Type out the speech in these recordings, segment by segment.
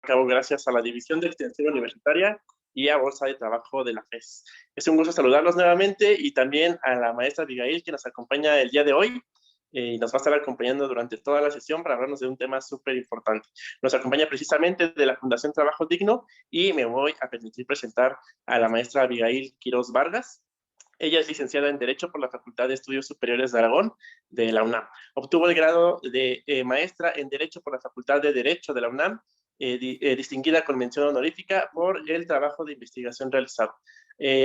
cabo gracias a la División de Extensión Universitaria y a Bolsa de Trabajo de la FES. Es un gusto saludarlos nuevamente y también a la maestra Abigail que nos acompaña el día de hoy y nos va a estar acompañando durante toda la sesión para hablarnos de un tema súper importante. Nos acompaña precisamente de la Fundación Trabajo Digno y me voy a permitir presentar a la maestra Abigail Quiroz Vargas. Ella es licenciada en Derecho por la Facultad de Estudios Superiores de Aragón, de la UNAM. Obtuvo el grado de maestra en Derecho por la Facultad de Derecho de la UNAM, distinguida con mención honorífica por el trabajo de investigación realizado.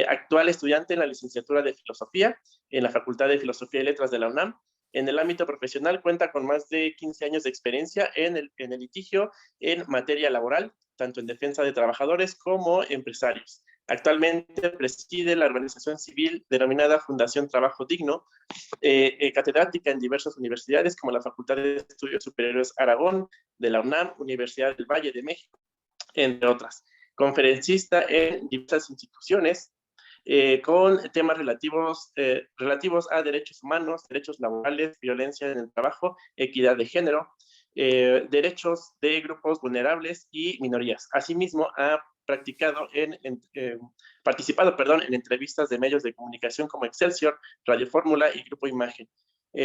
Actual estudiante en la licenciatura de Filosofía en la Facultad de Filosofía y Letras de la UNAM. En el ámbito profesional cuenta con más de 15 años de experiencia en el litigio en materia laboral, tanto en defensa de trabajadores como empresarios. Actualmente preside la organización civil denominada Fundación Trabajo Digno, catedrática en diversas universidades como la Facultad de Estudios Superiores Aragón, de la UNAM, Universidad del Valle de México, entre otras. Conferencista en diversas instituciones con temas relativos a derechos humanos, derechos laborales, violencia en el trabajo, equidad de género, derechos de grupos vulnerables y minorías. Asimismo, ha participado en entrevistas de medios de comunicación como Excelsior, Radio Fórmula y Grupo Imagen,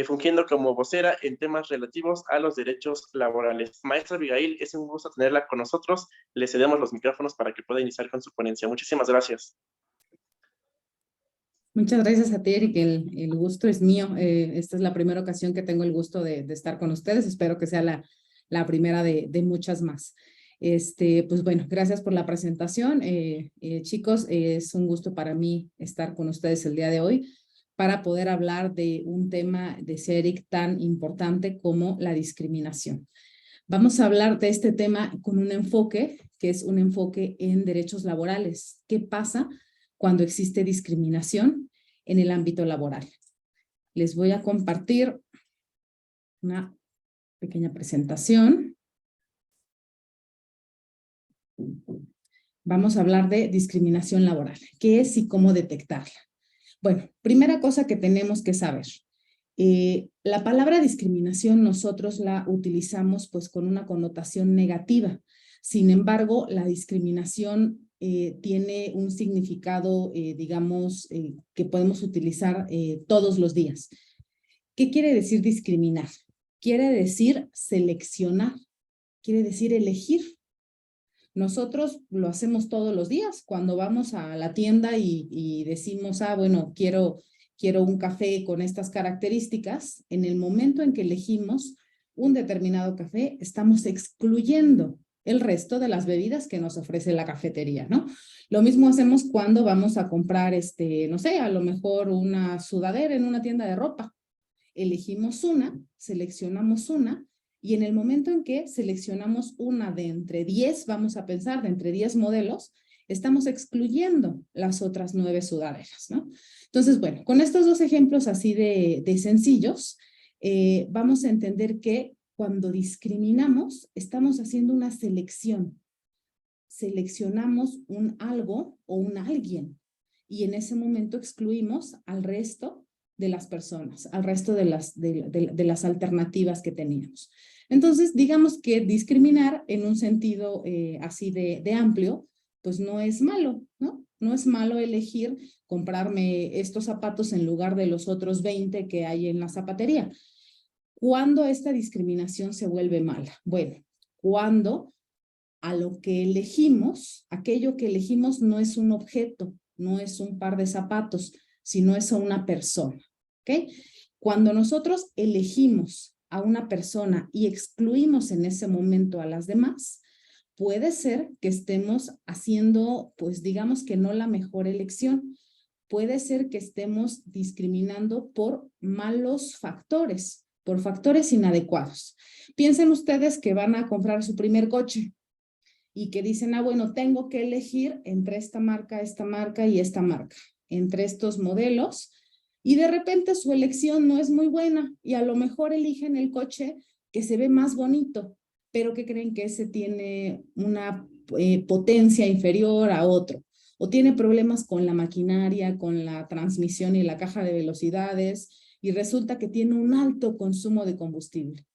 fungiendo como vocera en temas relativos a los derechos laborales. Maestra Abigail, es un gusto tenerla con nosotros. Le cedemos los micrófonos para que pueda iniciar con su ponencia. Muchísimas gracias. Muchas gracias a ti, Eric. El gusto es mío. Esta es la primera ocasión que tengo el gusto de estar con ustedes. Espero que sea la primera de muchas más. Pues bueno, gracias por la presentación. Chicos, es un gusto para mí estar con ustedes el día de hoy para poder hablar de un tema, decía Eric, tan importante como la discriminación. Vamos a hablar de este tema con un enfoque, que es un enfoque en derechos laborales. ¿Qué pasa cuando existe discriminación en el ámbito laboral? Les voy a compartir una pequeña presentación. Vamos a hablar de discriminación laboral. ¿Qué es y cómo detectarla? Bueno, primera cosa que tenemos que saber. La palabra discriminación nosotros la utilizamos pues con una connotación negativa. Sin embargo, la discriminación tiene un significado, digamos, que podemos utilizar todos los días. ¿Qué quiere decir discriminar? Quiere decir seleccionar, quiere decir elegir. Nosotros lo hacemos todos los días cuando vamos a la tienda y decimos, bueno, quiero un café con estas características. En el momento en que elegimos un determinado café, estamos excluyendo el resto de las bebidas que nos ofrece la cafetería, ¿no? Lo mismo hacemos cuando vamos a comprar, no sé, a lo mejor una sudadera en una tienda de ropa. Elegimos una, seleccionamos una, y en el momento en que seleccionamos una de entre 10, vamos a pensar, de entre 10 modelos, estamos excluyendo las otras 9 sudaderas, ¿no? Entonces, bueno, con estos dos ejemplos así de sencillos, vamos a entender que cuando discriminamos, estamos haciendo una selección. Seleccionamos un algo o un alguien y en ese momento excluimos al resto de las personas, al resto de las alternativas que teníamos. Entonces, digamos que discriminar en un sentido así de amplio, pues no es malo, ¿no? No es malo elegir comprarme estos zapatos en lugar de los otros 20 que hay en la zapatería. ¿Cuándo esta discriminación se vuelve mala? Bueno, cuando a lo que elegimos, aquello que elegimos no es un objeto, no es un par de zapatos, sino es a una persona, ¿ok? Cuando nosotros elegimos a una persona y excluimos en ese momento a las demás, puede ser que estemos haciendo, pues digamos que no la mejor elección. Puede ser que estemos discriminando por malos factores, por factores inadecuados. Piensen ustedes que van a comprar su primer coche y que dicen, bueno, tengo que elegir entre esta marca y esta marca, entre estos modelos, y de repente su elección no es muy buena y a lo mejor eligen el coche que se ve más bonito, pero que creen que ese tiene una potencia inferior a otro, o tiene problemas con la maquinaria, con la transmisión y la caja de velocidades, y resulta que tiene un alto consumo de combustible.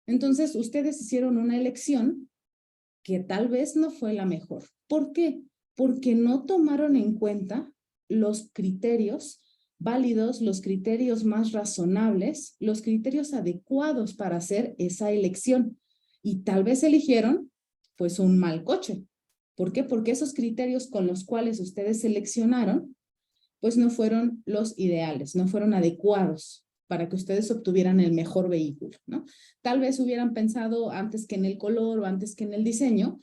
Entonces, ustedes hicieron una elección que tal vez no fue la mejor. ¿Por qué? Porque no tomaron en cuenta los criterios válidos, los criterios más razonables, los criterios adecuados para hacer esa elección. Y tal vez eligieron pues un mal coche. ¿Por qué? Porque esos criterios con los cuales ustedes seleccionaron pues no fueron los ideales, no fueron adecuados para que ustedes obtuvieran el mejor vehículo, ¿no? Tal vez hubieran pensado antes que en el color o antes que en el diseño,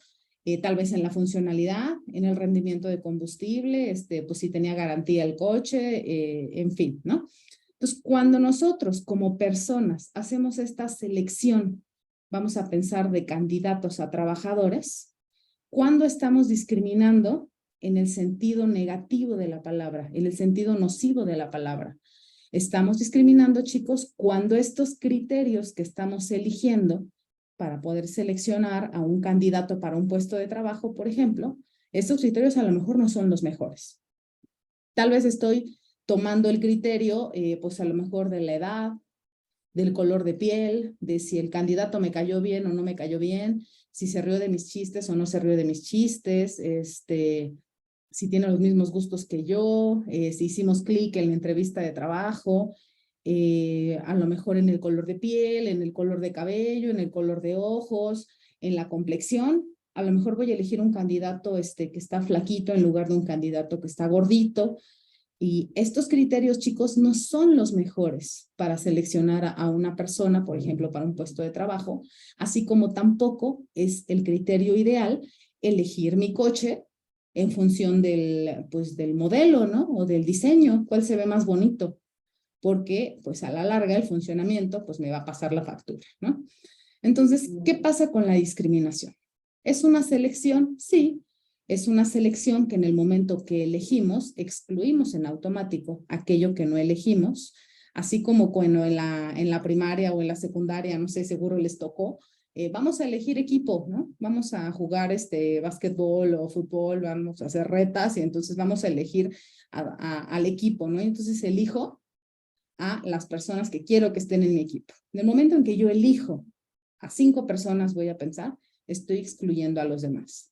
tal vez en la funcionalidad, en el rendimiento de combustible, pues si tenía garantía el coche, en fin, ¿no? Entonces, cuando nosotros como personas hacemos esta selección, vamos a pensar de candidatos a trabajadores, ¿cuándo estamos discriminando en el sentido negativo de la palabra, en el sentido nocivo de la palabra? Estamos discriminando, chicos, cuando estos criterios que estamos eligiendo para poder seleccionar a un candidato para un puesto de trabajo, por ejemplo, estos criterios a lo mejor no son los mejores. Tal vez estoy tomando el criterio, pues a lo mejor de la edad, del color de piel, de si el candidato me cayó bien o no me cayó bien, si se rió de mis chistes o no se rió de mis chistes, si tiene los mismos gustos que yo, si hicimos clic en la entrevista de trabajo, a lo mejor en el color de piel, en el color de cabello, en el color de ojos, en la complexión. A lo mejor voy a elegir un candidato que está flaquito en lugar de un candidato que está gordito. Y estos criterios, chicos, no son los mejores para seleccionar a una persona, por ejemplo, para un puesto de trabajo, así como tampoco es el criterio ideal elegir mi coche en función pues, del modelo, ¿no? O del diseño, cuál se ve más bonito, porque pues a la larga el funcionamiento pues me va a pasar la factura, ¿no? Entonces, ¿qué pasa con la discriminación? ¿Es una selección? Sí, es una selección que en el momento que elegimos, excluimos en automático aquello que no elegimos, así como cuando en la primaria o en la secundaria, no sé, seguro les tocó, vamos a elegir equipo, ¿no? Vamos a jugar básquetbol o fútbol, vamos a hacer retas y entonces vamos a elegir al equipo, ¿no? Y entonces elijo a las personas que quiero que estén en mi equipo. En el momento en que yo elijo a 5 personas, voy a pensar, estoy excluyendo a los demás.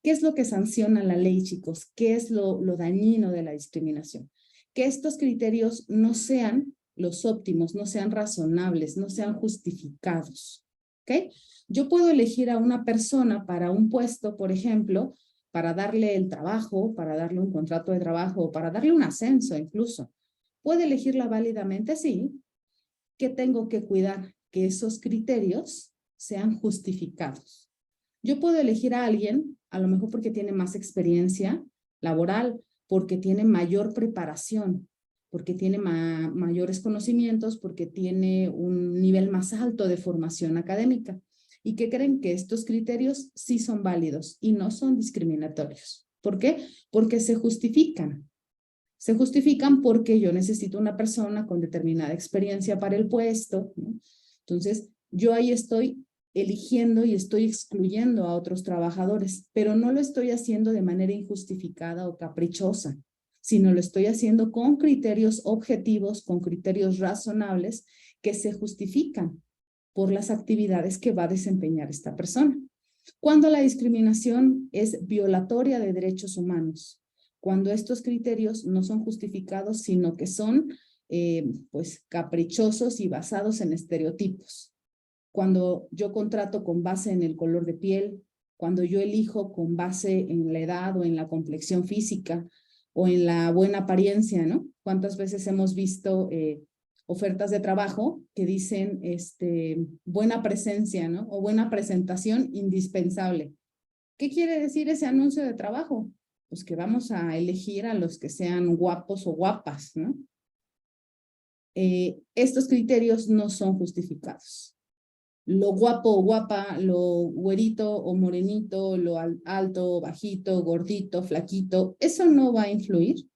¿Qué es lo que sanciona la ley, chicos? ¿Qué es lo dañino de la discriminación? Que estos criterios no sean los óptimos, no sean razonables, no sean justificados. ¿Ok? Yo puedo elegir a una persona para un puesto, por ejemplo, para darle el trabajo, para darle un contrato de trabajo, para darle un ascenso incluso. ¿Puedo elegirla válidamente? Sí. ¿Qué tengo que cuidar? Que esos criterios sean justificados. Yo puedo elegir a alguien, a lo mejor porque tiene más experiencia laboral, porque tiene mayor preparación, porque tiene mayores conocimientos, porque tiene un nivel más alto de formación académica. ¿Y qué creen? Que estos criterios sí son válidos y no son discriminatorios. ¿Por qué? Porque se justifican. Se justifican porque yo necesito una persona con determinada experiencia para el puesto, ¿no? Entonces, yo ahí estoy eligiendo y estoy excluyendo a otros trabajadores, pero no lo estoy haciendo de manera injustificada o caprichosa, sino lo estoy haciendo con criterios objetivos, con criterios razonables que se justifican por las actividades que va a desempeñar esta persona. Cuando la discriminación es violatoria de derechos humanos, cuando estos criterios no son justificados, sino que son pues caprichosos y basados en estereotipos. Cuando yo contrato con base en el color de piel, cuando yo elijo con base en la edad o en la complexión física o en la buena apariencia, ¿no? ¿Cuántas veces hemos visto ofertas de trabajo que dicen buena presencia, ¿no? O buena presentación indispensable. ¿Qué quiere decir ese anuncio de trabajo? Pues que vamos a elegir a los que sean guapos o guapas, ¿no? Estos criterios no son justificados. Lo guapo o guapa, lo güerito o morenito, lo alto, bajito, gordito, flaquito, eso no va a influir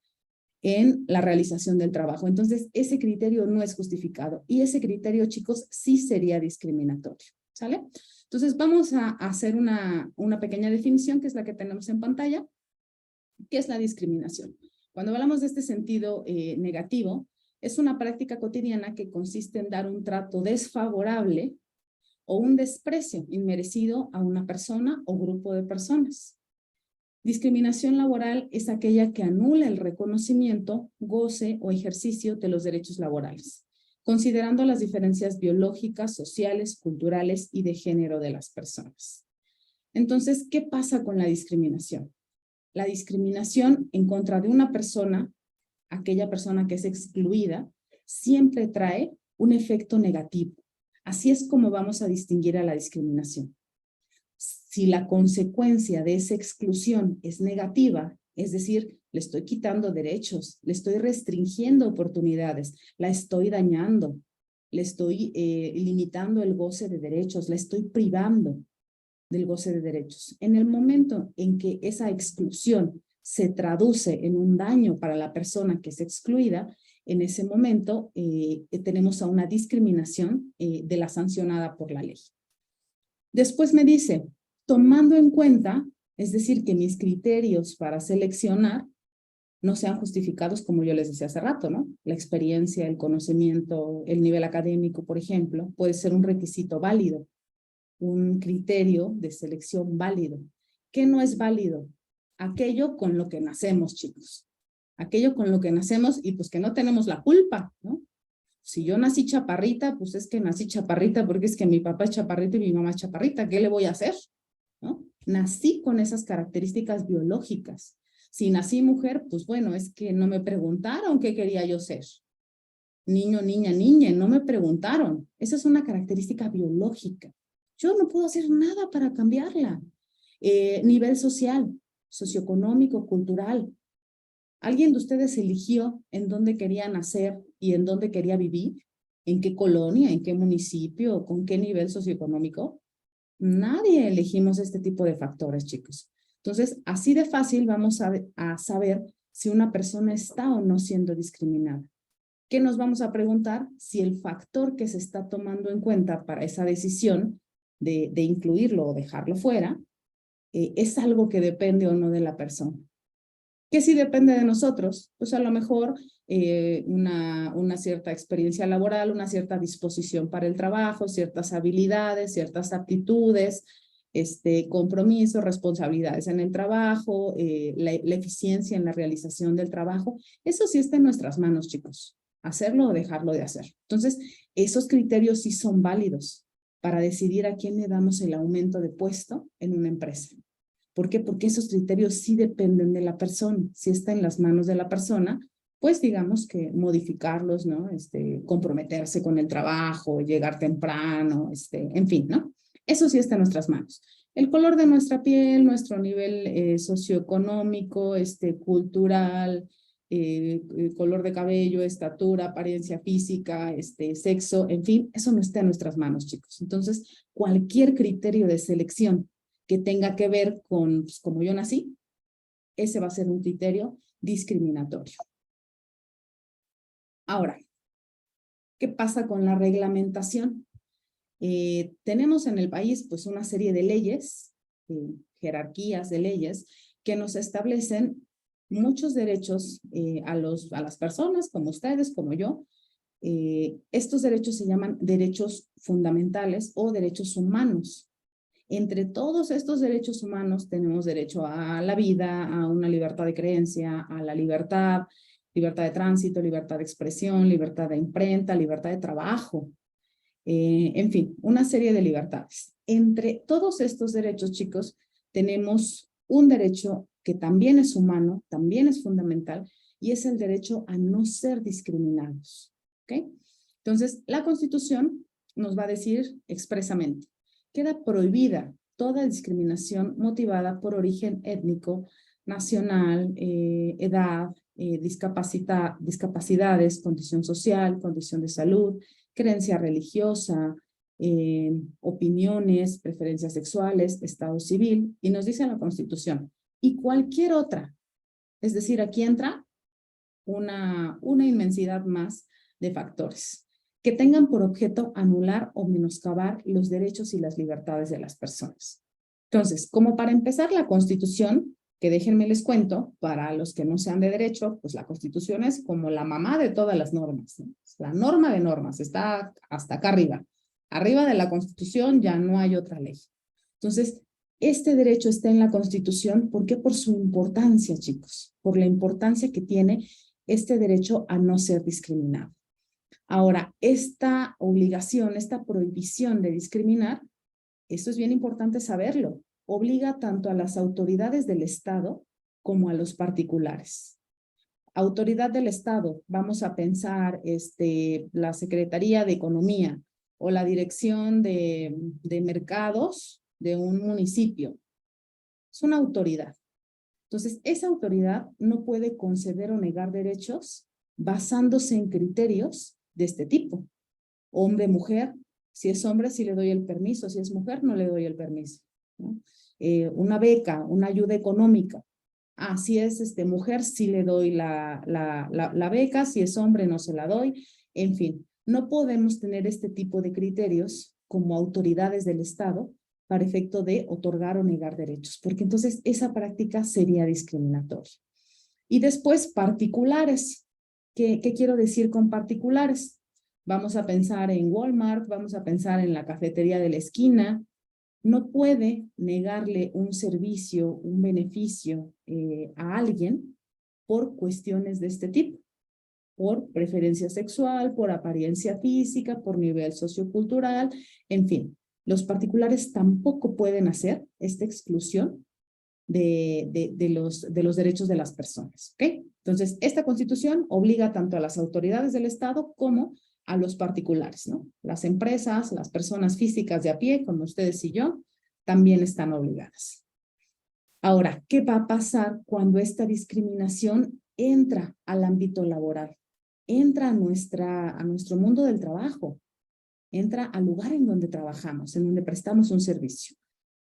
en la realización del trabajo. Entonces, ese criterio no es justificado y ese criterio, chicos, sí sería discriminatorio, ¿sale? Entonces, vamos a hacer una pequeña definición que es la que tenemos en pantalla. ¿Qué es la discriminación? Cuando hablamos de este sentido negativo, es una práctica cotidiana que consiste en dar un trato desfavorable o un desprecio inmerecido a una persona o grupo de personas. Discriminación laboral es aquella que anula el reconocimiento, goce o ejercicio de los derechos laborales, considerando las diferencias biológicas, sociales, culturales y de género de las personas. Entonces, ¿qué pasa con la discriminación? La discriminación en contra de una persona, aquella persona que es excluida, siempre trae un efecto negativo. Así es como vamos a distinguir a la discriminación. Si la consecuencia de esa exclusión es negativa, es decir, le estoy quitando derechos, le estoy restringiendo oportunidades, la estoy dañando, le estoy limitando el goce de derechos, la estoy privando del goce de derechos. En el momento en que esa exclusión se traduce en un daño para la persona que es excluida, en ese momento tenemos a una discriminación de la sancionada por la ley. Después me dice, tomando en cuenta, es decir, que mis criterios para seleccionar no sean justificados como yo les decía hace rato, ¿no? La experiencia, el conocimiento, el nivel académico, por ejemplo, puede ser un requisito válido, un criterio de selección válido. ¿Qué no es válido? Aquello con lo que nacemos, chicos. Aquello con lo que nacemos y pues que no tenemos la culpa, ¿no? Si yo nací chaparrita, pues es que nací chaparrita porque es que mi papá es chaparrito y mi mamá es chaparrita. ¿Qué le voy a hacer? ¿No? Nací con esas características biológicas. Si nací mujer, pues bueno, es que no me preguntaron qué quería yo ser. Niño, niña, niña, no me preguntaron. Esa es una característica biológica. Yo no puedo hacer nada para cambiarla. Nivel social, socioeconómico, cultural. ¿Alguien de ustedes eligió en dónde quería nacer y en dónde quería vivir? ¿En qué colonia? ¿En qué municipio? ¿Con qué nivel socioeconómico? Nadie elegimos este tipo de factores, chicos. Entonces, así de fácil vamos a saber si una persona está o no siendo discriminada. ¿Qué nos vamos a preguntar? Si el factor que se está tomando en cuenta para esa decisión de incluirlo o dejarlo fuera es algo que depende o no de la persona. ¿Qué sí depende de nosotros? Pues a lo mejor una cierta experiencia laboral, una cierta disposición para el trabajo, ciertas habilidades, ciertas aptitudes, compromiso, responsabilidades en el trabajo, la eficiencia en la realización del trabajo. Eso sí está en nuestras manos, chicos. Hacerlo o dejarlo de hacer. Entonces, esos criterios sí son válidos para decidir a quién le damos el aumento de puesto en una empresa. ¿Por qué? Porque esos criterios sí dependen de la persona. Si está en las manos de la persona, pues digamos que modificarlos, ¿no? Comprometerse con el trabajo, llegar temprano, en fin, ¿no? Eso sí está en nuestras manos. El color de nuestra piel, nuestro nivel socioeconómico, cultural, color de cabello, estatura, apariencia física, sexo, en fin, eso no está en nuestras manos, chicos. Entonces, cualquier criterio de selección que tenga que ver con pues, cómo yo nací, ese va a ser un criterio discriminatorio. Ahora, ¿qué pasa con la reglamentación? Tenemos en el país pues una serie de leyes, jerarquías de leyes, que nos establecen muchos derechos a las personas, como ustedes, como yo. Estos derechos se llaman derechos fundamentales o derechos humanos. Entre todos estos derechos humanos tenemos derecho a la vida, a una libertad de creencia, a la libertad, libertad de tránsito, libertad de expresión, libertad de imprenta, libertad de trabajo. En fin, una serie de libertades. Entre todos estos derechos, chicos, tenemos un derecho que también es humano, también es fundamental, y es el derecho a no ser discriminados. ¿Ok? Entonces, la Constitución nos va a decir expresamente, queda prohibida toda discriminación motivada por origen étnico, nacional, edad, discapacidades, condición social, condición de salud, creencia religiosa, opiniones, preferencias sexuales, estado civil, y nos dice la Constitución, y cualquier otra. Es decir, aquí entra una inmensidad más de factores que tengan por objeto anular o menoscabar los derechos y las libertades de las personas. Entonces, como para empezar, la Constitución, que déjenme les cuento, para los que no sean de derecho, pues la Constitución es como la mamá de todas las normas, ¿no? La norma de normas, está hasta acá arriba. Arriba de la Constitución ya no hay otra ley. Entonces, este derecho está en la Constitución. ¿Por qué? Por su importancia, chicos, por la importancia que tiene este derecho a no ser discriminado. Ahora, esta obligación, esta prohibición de discriminar, esto es bien importante saberlo, obliga tanto a las autoridades del Estado como a los particulares. Autoridad del Estado, vamos a pensar la Secretaría de Economía o la Dirección de Mercados de un municipio. Es una autoridad. Entonces, esa autoridad no puede conceder o negar derechos basándose en criterios de este tipo. Hombre, mujer, si es hombre, sí le doy el permiso, si es mujer, no le doy el permiso, ¿no? Una beca, una ayuda económica. Si es mujer, sí le doy la beca, si es hombre, no se la doy. En fin, no podemos tener este tipo de criterios como autoridades del Estado para efecto de otorgar o negar derechos, porque entonces esa práctica sería discriminatoria. Y después, particulares. ¿Qué quiero decir con particulares? Vamos a pensar en Walmart, vamos a pensar en la cafetería de la esquina. No puede negarle un servicio, un beneficio a alguien por cuestiones de este tipo, por preferencia sexual, por apariencia física, por nivel sociocultural, en fin. Los particulares tampoco pueden hacer esta exclusión de los derechos de las personas, ¿ok? Entonces, esta Constitución obliga tanto a las autoridades del Estado como a los particulares, ¿no? Las empresas, las personas físicas de a pie, como ustedes y yo, también están obligadas. Ahora, ¿qué va a pasar cuando esta discriminación entra al ámbito laboral? Entra a nuestro mundo del trabajo, entra al lugar en donde trabajamos, en donde prestamos un servicio.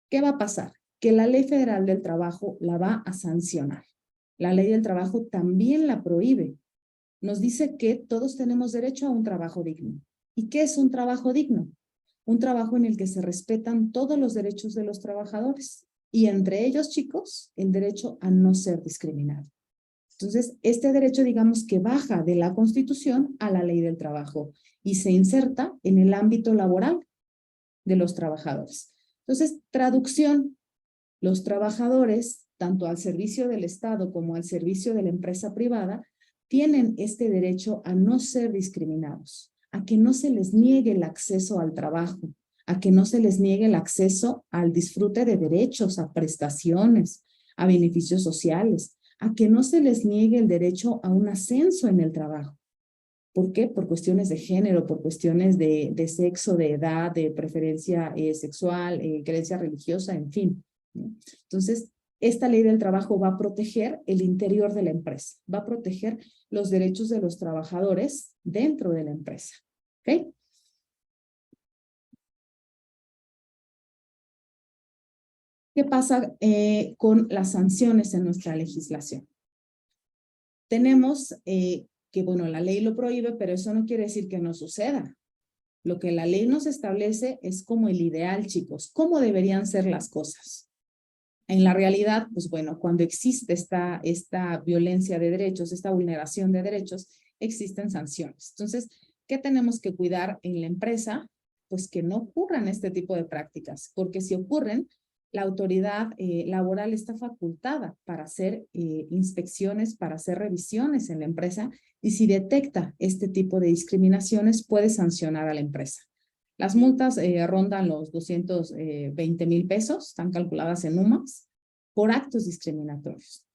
¿Qué va a pasar? Que la Ley Federal del Trabajo la va a sancionar. La Ley del Trabajo también la prohíbe. Nos dice que todos tenemos derecho a un trabajo digno. ¿Y qué es un trabajo digno? Un trabajo en el que se respetan todos los derechos de los trabajadores y entre ellos, chicos, el derecho a no ser discriminado. Entonces, este derecho, digamos que baja de la Constitución a la Ley del Trabajo y se inserta en el ámbito laboral de los trabajadores. Entonces, traducción, los trabajadores, tanto al servicio del Estado como al servicio de la empresa privada, tienen este derecho a no ser discriminados, a que no se les niegue el acceso al trabajo, a que no se les niegue el acceso al disfrute de derechos, a prestaciones, a beneficios sociales, a que no se les niegue el derecho a un ascenso en el trabajo. ¿Por qué? Por cuestiones de género, por cuestiones de sexo, de edad, de preferencia sexual, creencia religiosa, en fin, ¿no? Entonces, esta ley del trabajo va a proteger el interior de la empresa, va a proteger los derechos de los trabajadores dentro de la empresa. ¿Ok? ¿Qué pasa con las sanciones en nuestra legislación? Tenemos que, bueno, la ley lo prohíbe, pero eso no quiere decir que no suceda. Lo que la ley nos establece es como el ideal, chicos, cómo deberían ser las cosas. En la realidad, pues bueno, cuando existe esta violencia de derechos, esta vulneración de derechos, existen sanciones. Entonces, ¿qué tenemos que cuidar en la empresa? Pues que no ocurran este tipo de prácticas, porque si ocurren, la autoridad laboral está facultada para hacer inspecciones, para hacer revisiones en la empresa, y si detecta este tipo de discriminaciones, puede sancionar a la empresa. Las multas rondan los 220,000 pesos, están calculadas en UMAS, por actos discriminatorios.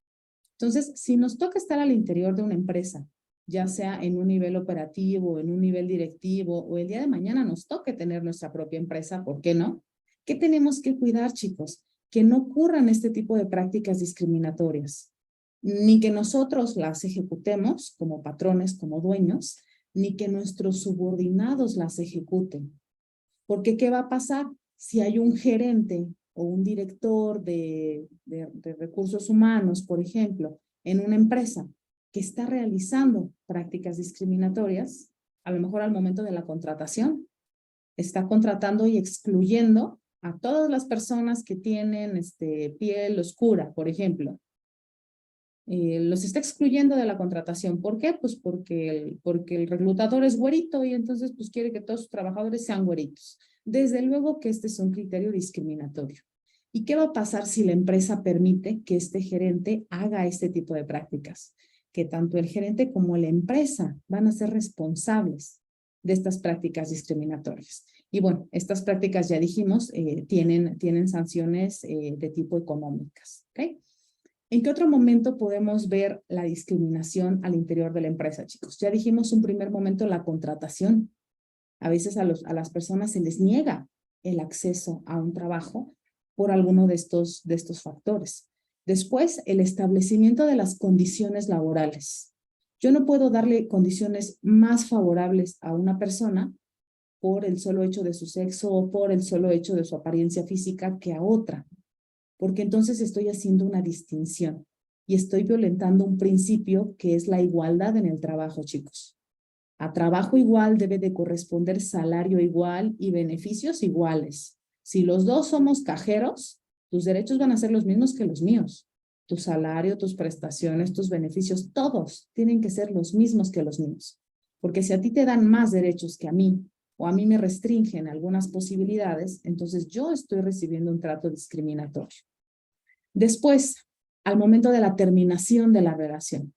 Entonces, si nos toca estar al interior de una empresa, ya sea en un nivel operativo, en un nivel directivo, o el día de mañana nos toque tener nuestra propia empresa, ¿por qué no? ¿Qué tenemos que cuidar, chicos? Que no ocurran este tipo de prácticas discriminatorias, ni que nosotros las ejecutemos como patrones, como dueños, ni que nuestros subordinados las ejecuten. Porque, ¿qué va a pasar? Si hay un gerente o un director de recursos humanos, por ejemplo, en una empresa que está realizando prácticas discriminatorias, a lo mejor al momento de la contratación, está contratando y excluyendo a todas las personas que tienen piel oscura, por ejemplo. los está excluyendo de la contratación. ¿Por qué? Pues porque el reclutador es güerito y entonces pues quiere que todos sus trabajadores sean güeritos. Desde luego que este es un criterio discriminatorio. ¿Y qué va a pasar si la empresa permite que este gerente haga este tipo de prácticas? Que tanto el gerente como la empresa van a ser responsables de estas prácticas discriminatorias. Y bueno, estas prácticas, ya dijimos, tienen sanciones de tipo económicas. ¿Ok? ¿En qué otro momento podemos ver la discriminación al interior de la empresa, chicos? Ya dijimos un primer momento la contratación. A veces a las personas se les niega el acceso a un trabajo por alguno de estos factores. Después, el establecimiento de las condiciones laborales. Yo no puedo darle condiciones más favorables a una persona por el solo hecho de su sexo o por el solo hecho de su apariencia física que a otra, porque entonces estoy haciendo una distinción y estoy violentando un principio que es la igualdad en el trabajo, chicos. A trabajo igual debe de corresponder salario igual y beneficios iguales. Si los dos somos cajeros, tus derechos van a ser los mismos que los míos. Tu salario, tus prestaciones, tus beneficios, todos tienen que ser los mismos que los míos. Porque si a ti te dan más derechos que a mí, o a mí me restringen algunas posibilidades, entonces yo estoy recibiendo un trato discriminatorio. Después, al momento de la terminación de la relación.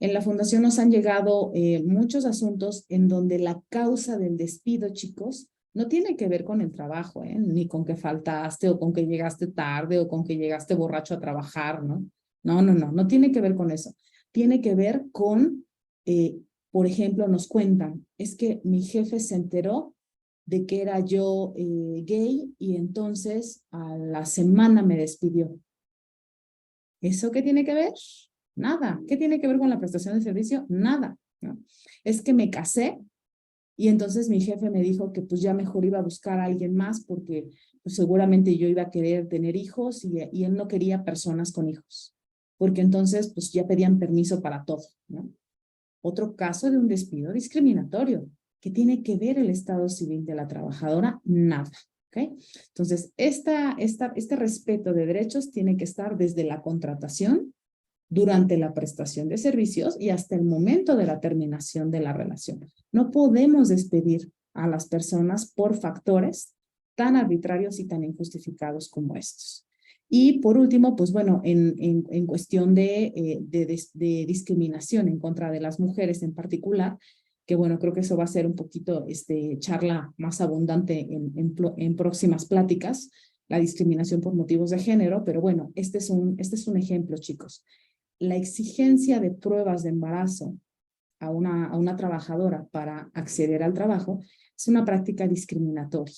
En la fundación nos han llegado muchos asuntos en donde la causa del despido, chicos, no tiene que ver con el trabajo, ni con que faltaste o con que llegaste tarde o con que llegaste borracho a trabajar, ¿no? No tiene que ver con eso. Tiene que ver con, por ejemplo, nos cuentan, es que mi jefe se enteró de que era yo gay y entonces a la semana me despidió. ¿Eso qué tiene que ver? Nada. ¿Qué tiene que ver con la prestación de servicio? Nada, ¿no? Es que me casé y entonces mi jefe me dijo que pues ya mejor iba a buscar a alguien más porque pues, seguramente yo iba a querer tener hijos y él no quería personas con hijos. Porque entonces pues ya pedían permiso para todo, ¿no? Otro caso de un despido discriminatorio. ¿Qué tiene que ver el estado civil de la trabajadora? Nada. ¿Okay? Entonces, este respeto de derechos tiene que estar desde la contratación, durante la prestación de servicios y hasta el momento de la terminación de la relación. No podemos despedir a las personas por factores tan arbitrarios y tan injustificados como estos. Y por último, pues bueno, en cuestión de discriminación en contra de las mujeres en particular, que bueno, creo que eso va a ser un poquito charla más abundante en próximas pláticas, la discriminación por motivos de género, pero bueno, este es un ejemplo, chicos. La exigencia de pruebas de embarazo a una trabajadora para acceder al trabajo es una práctica discriminatoria.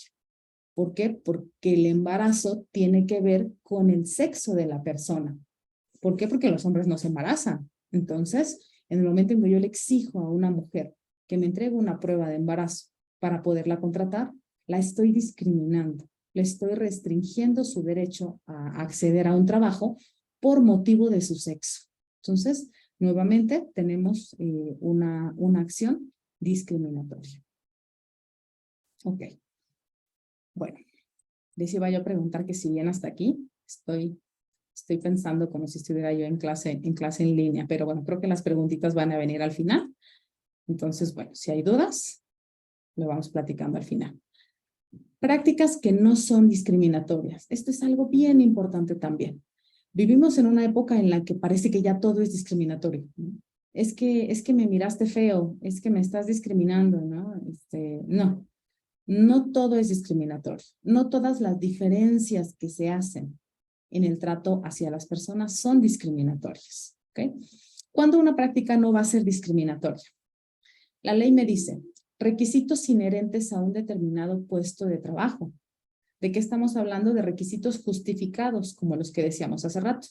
¿Por qué? Porque el embarazo tiene que ver con el sexo de la persona. ¿Por qué? Porque los hombres no se embarazan. Entonces, en el momento en que yo le exijo a una mujer que me entregue una prueba de embarazo para poderla contratar, la estoy discriminando, le estoy restringiendo su derecho a acceder a un trabajo por motivo de su sexo. Entonces, nuevamente tenemos una acción discriminatoria. Ok. Bueno, les iba yo a preguntar que si bien hasta aquí estoy pensando como si estuviera yo en clase en línea, pero bueno, creo que las preguntitas van a venir al final. Entonces, bueno, si hay dudas, lo vamos platicando al final. Prácticas que no son discriminatorias. Esto es algo bien importante también. Vivimos en una época en la que parece que ya todo es discriminatorio, ¿no? Es que me miraste feo, es que me estás discriminando, ¿no? No todo es discriminatorio. No todas las diferencias que se hacen en el trato hacia las personas son discriminatorias, ¿ok? ¿Cuándo una práctica no va a ser discriminatoria? La ley me dice, requisitos inherentes a un determinado puesto de trabajo. ¿De qué estamos hablando? De requisitos justificados, como los que decíamos hace rato.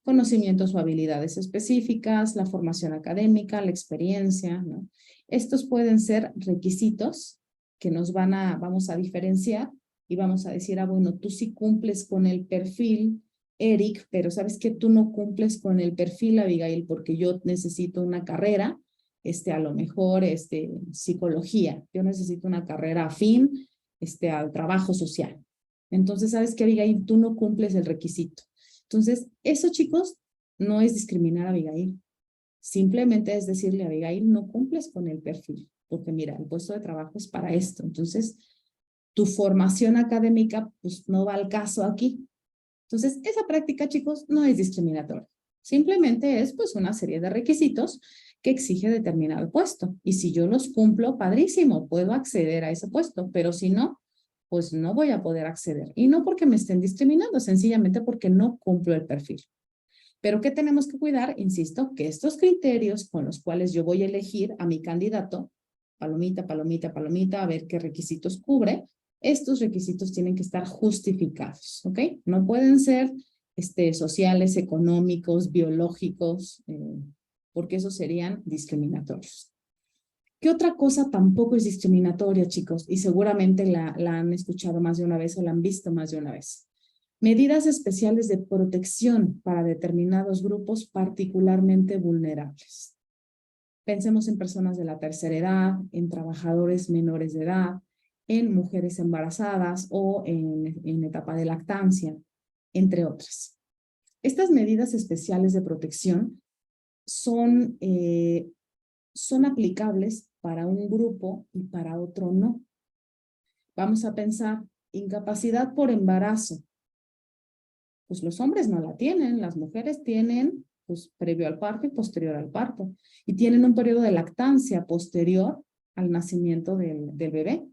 Conocimientos o habilidades específicas, la formación académica, la experiencia, ¿no? Estos pueden ser requisitos que vamos a diferenciar y vamos a decir, bueno, tú sí cumples con el perfil, Eric, pero sabes que tú no cumples con el perfil, Abigail, porque yo necesito una carrera, a lo mejor, psicología. Yo necesito una carrera afín, al trabajo social. Entonces, sabes que, Abigail, tú no cumples el requisito. Entonces, eso, chicos, no es discriminar a Abigail. Simplemente es decirle a Abigail, no cumples con el perfil, porque mira, el puesto de trabajo es para esto. Entonces, tu formación académica pues no va al caso aquí. Entonces, esa práctica, chicos, no es discriminatoria. Simplemente es pues una serie de requisitos que exige determinado puesto. Y si yo los cumplo, padrísimo, puedo acceder a ese puesto, pero si no, pues no voy a poder acceder. Y no porque me estén discriminando, sencillamente porque no cumplo el perfil. Pero ¿qué tenemos que cuidar? Insisto, que estos criterios con los cuales yo voy a elegir a mi candidato, palomita, palomita, palomita, a ver qué requisitos cubre, estos requisitos tienen que estar justificados, ¿ok? No pueden ser sociales, económicos, biológicos, porque esos serían discriminatorios. ¿Qué otra cosa tampoco es discriminatoria, chicos? Y seguramente la han escuchado más de una vez o la han visto más de una vez. Medidas especiales de protección para determinados grupos particularmente vulnerables. Pensemos en personas de la tercera edad, en trabajadores menores de edad, en mujeres embarazadas o en etapa de lactancia, entre otras. Estas medidas especiales de protección son aplicables para un grupo y para otro no. Vamos a pensar, incapacidad por embarazo. Pues los hombres no la tienen, las mujeres tienen pues previo al parto y posterior al parto. Y tienen un periodo de lactancia posterior al nacimiento del bebé.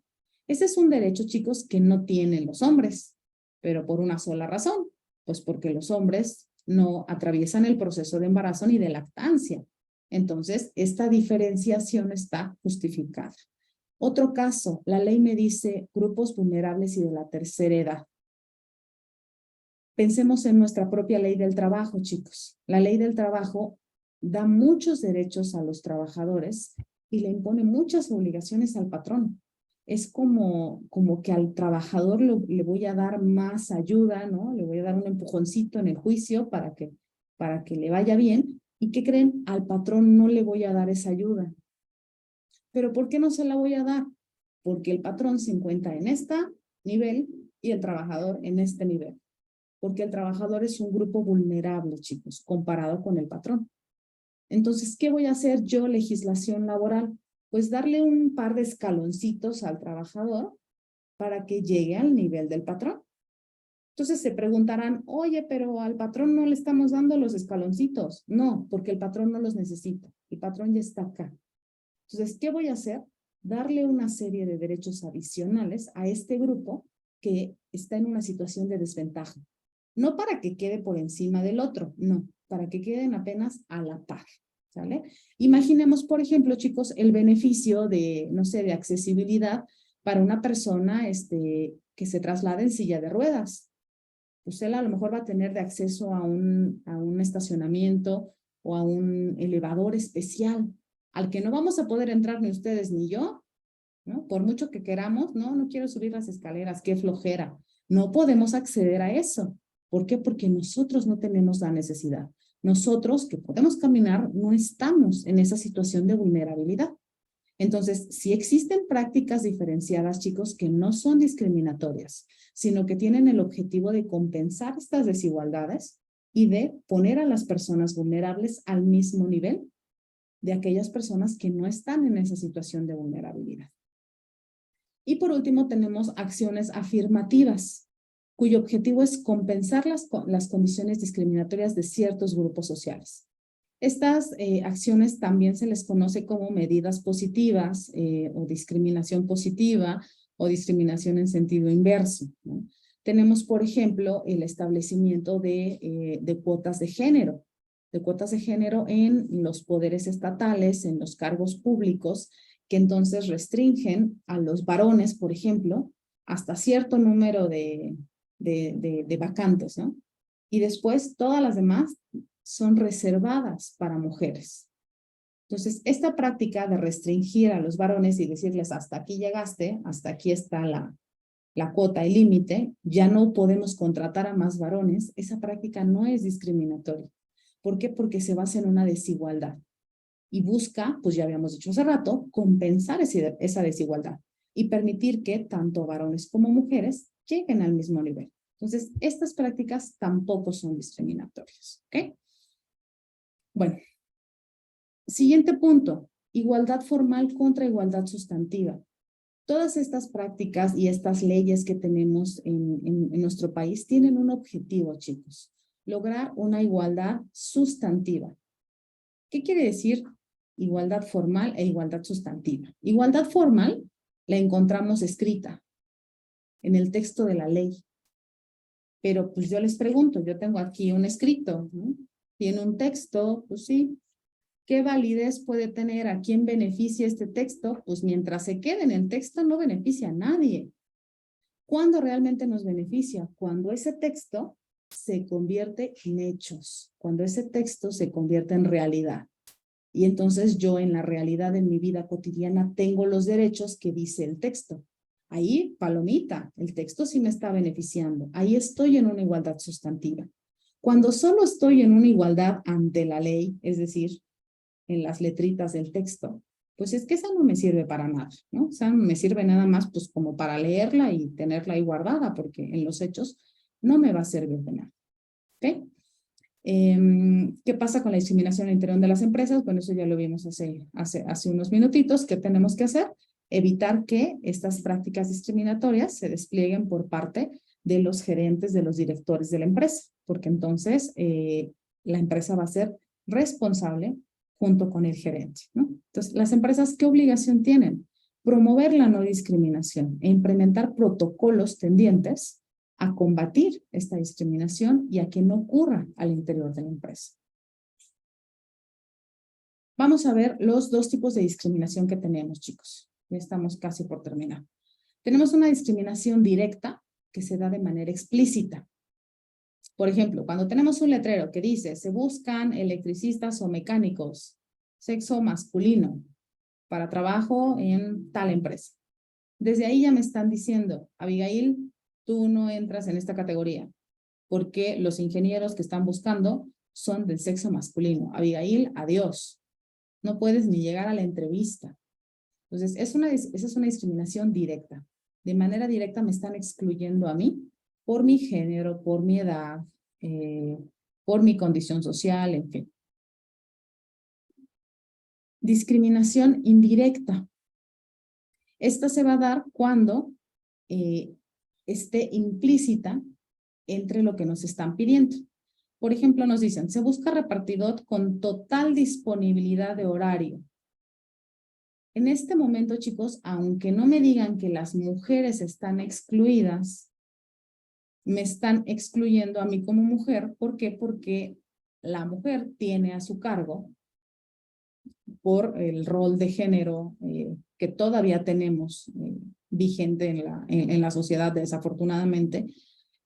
Ese es un derecho, chicos, que no tienen los hombres, pero por una sola razón, pues porque los hombres no atraviesan el proceso de embarazo ni de lactancia. Entonces, esta diferenciación está justificada. Otro caso, la ley me dice grupos vulnerables y de la tercera edad. Pensemos en nuestra propia ley del trabajo, chicos. La ley del trabajo da muchos derechos a los trabajadores y le impone muchas obligaciones al patrón. Es como que al trabajador le voy a dar más ayuda, ¿no? Le voy a dar un empujoncito en el juicio para que le vaya bien. ¿Y qué creen? Al patrón no le voy a dar esa ayuda. ¿Pero por qué no se la voy a dar? Porque el patrón se encuentra en este nivel y el trabajador en este nivel. Porque el trabajador es un grupo vulnerable, chicos, comparado con el patrón. Entonces, ¿qué voy a hacer yo, legislación laboral? Pues darle un par de escaloncitos al trabajador para que llegue al nivel del patrón. Entonces se preguntarán, oye, pero al patrón no le estamos dando los escaloncitos. No, porque el patrón no los necesita. El patrón ya está acá. Entonces, ¿qué voy a hacer? Darle una serie de derechos adicionales a este grupo que está en una situación de desventaja. No para que quede por encima del otro, no, para que queden apenas a la par, ¿sale? Imaginemos, por ejemplo, chicos, el beneficio de, no sé, de accesibilidad para una persona que se traslade en silla de ruedas. Pues él a lo mejor va a tener de acceso a un estacionamiento o a un elevador especial, al que no vamos a poder entrar ni ustedes ni yo, ¿no? Por mucho que queramos, no quiero subir las escaleras, qué flojera. No podemos acceder a eso. ¿Por qué? Porque nosotros no tenemos la necesidad. Nosotros que podemos caminar no estamos en esa situación de vulnerabilidad. Entonces, si existen prácticas diferenciadas, chicos, que no son discriminatorias, sino que tienen el objetivo de compensar estas desigualdades y de poner a las personas vulnerables al mismo nivel de aquellas personas que no están en esa situación de vulnerabilidad. Y por último, tenemos acciones afirmativas, cuyo objetivo es compensar las condiciones discriminatorias de ciertos grupos sociales. Estas acciones también se les conoce como medidas positivas o discriminación positiva o discriminación en sentido inverso, ¿no? Tenemos, por ejemplo, el establecimiento de cuotas de género en los poderes estatales, en los cargos públicos, que entonces restringen a los varones, por ejemplo, hasta cierto número de vacantes, ¿no? Y después todas las demás son reservadas para mujeres. Entonces, esta práctica de restringir a los varones y decirles hasta aquí llegaste, hasta aquí está la cuota, el límite, ya no podemos contratar a más varones, esa práctica no es discriminatoria. ¿Por qué? Porque se basa en una desigualdad y busca, pues ya habíamos dicho hace rato, compensar esa desigualdad y permitir que tanto varones como mujeres lleguen al mismo nivel. Entonces, estas prácticas tampoco son discriminatorias, ¿ok? Bueno, siguiente punto, igualdad formal contra igualdad sustantiva. Todas estas prácticas y estas leyes que tenemos en nuestro país tienen un objetivo, chicos, lograr una igualdad sustantiva. ¿Qué quiere decir igualdad formal e igualdad sustantiva? Igualdad formal la encontramos escrita en el texto de la ley. Pero pues yo les pregunto, yo tengo aquí un escrito, ¿no? Tiene un texto, pues sí. ¿Qué validez puede tener? ¿A quién beneficia este texto? Pues mientras se quede en el texto no beneficia a nadie. ¿Cuándo realmente nos beneficia? Cuando ese texto se convierte en hechos, cuando ese texto se convierte en realidad. Y entonces yo en la realidad de mi vida cotidiana tengo los derechos que dice el texto. Ahí, palomita, el texto sí me está beneficiando. Ahí estoy en una igualdad sustantiva. Cuando solo estoy en una igualdad ante la ley, es decir, en las letritas del texto, pues es que esa no me sirve para nada, ¿no? O sea, me sirve nada más pues como para leerla y tenerla ahí guardada, porque en los hechos no me va a servir de nada. ¿Ok? ¿Qué pasa con la discriminación al interior de las empresas? Bueno, eso ya lo vimos hace unos minutitos. ¿Qué tenemos que hacer? Evitar que estas prácticas discriminatorias se desplieguen por parte de los gerentes, de los directores de la empresa, porque entonces la empresa va a ser responsable junto con el gerente, ¿no? Entonces, las empresas, ¿qué obligación tienen? Promover la no discriminación e implementar protocolos tendientes a combatir esta discriminación y a que no ocurra al interior de la empresa. Vamos a ver los dos tipos de discriminación que tenemos, chicos. Ya estamos casi por terminar. Tenemos una discriminación directa que se da de manera explícita. Por ejemplo, cuando tenemos un letrero que dice se buscan electricistas o mecánicos, sexo masculino, para trabajo en tal empresa. Desde ahí ya me están diciendo, Abigail, tú no entras en esta categoría, porque los ingenieros que están buscando son del sexo masculino. Abigail, adiós. No puedes ni llegar a la entrevista. Entonces, esa es una discriminación directa. De manera directa me están excluyendo a mí por mi género, por mi edad, por mi condición social, en fin. Discriminación indirecta. Esta se va a dar cuando esté implícita entre lo que nos están pidiendo. Por ejemplo, nos dicen, se busca repartidor con total disponibilidad de horario. En este momento, chicos, aunque no me digan que las mujeres están excluidas, me están excluyendo a mí como mujer. ¿Por qué? Porque la mujer tiene a su cargo, por el rol de género que todavía tenemos vigente en la sociedad, desafortunadamente,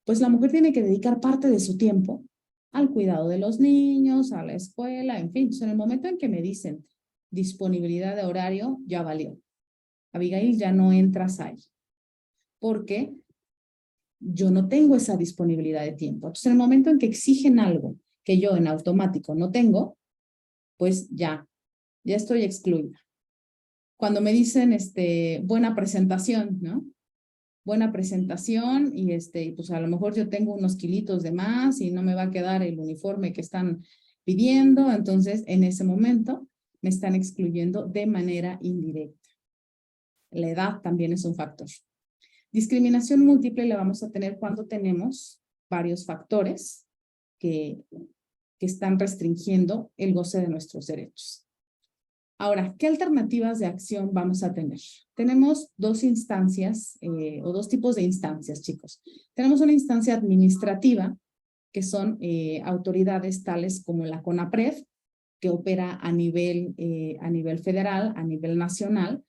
pues la mujer tiene que dedicar parte de su tiempo al cuidado de los niños, a la escuela, en fin. En el momento en que me dicen disponibilidad de horario, ya valió. Abigail, ya no entras ahí. Porque yo no tengo esa disponibilidad de tiempo. Entonces, en el momento en que exigen algo que yo en automático no tengo, pues ya estoy excluida. Cuando me dicen buena presentación, ¿no? Buena presentación y pues a lo mejor yo tengo unos kilitos de más y no me va a quedar el uniforme que están pidiendo, entonces en ese momento me están excluyendo de manera indirecta. La edad también es un factor. Discriminación múltiple la vamos a tener cuando tenemos varios factores que están restringiendo el goce de nuestros derechos. Ahora, ¿qué alternativas de acción vamos a tener? Tenemos dos instancias o dos tipos de instancias, chicos. Tenemos una instancia administrativa, que son autoridades tales como la CONAPRED, que opera a nivel federal, a nivel nacional,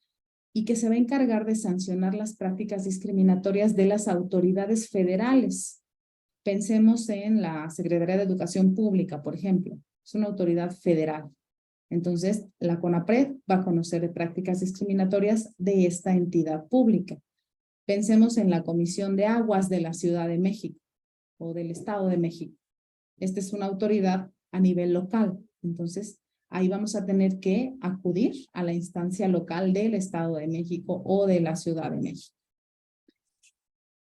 y que se va a encargar de sancionar las prácticas discriminatorias de las autoridades federales. Pensemos en la Secretaría de Educación Pública, por ejemplo. Es una autoridad federal. Entonces, la CONAPRED va a conocer de prácticas discriminatorias de esta entidad pública. Pensemos en la Comisión de Aguas de la Ciudad de México o del Estado de México. Esta es una autoridad a nivel local. Entonces, ahí vamos a tener que acudir a la instancia local del Estado de México o de la Ciudad de México.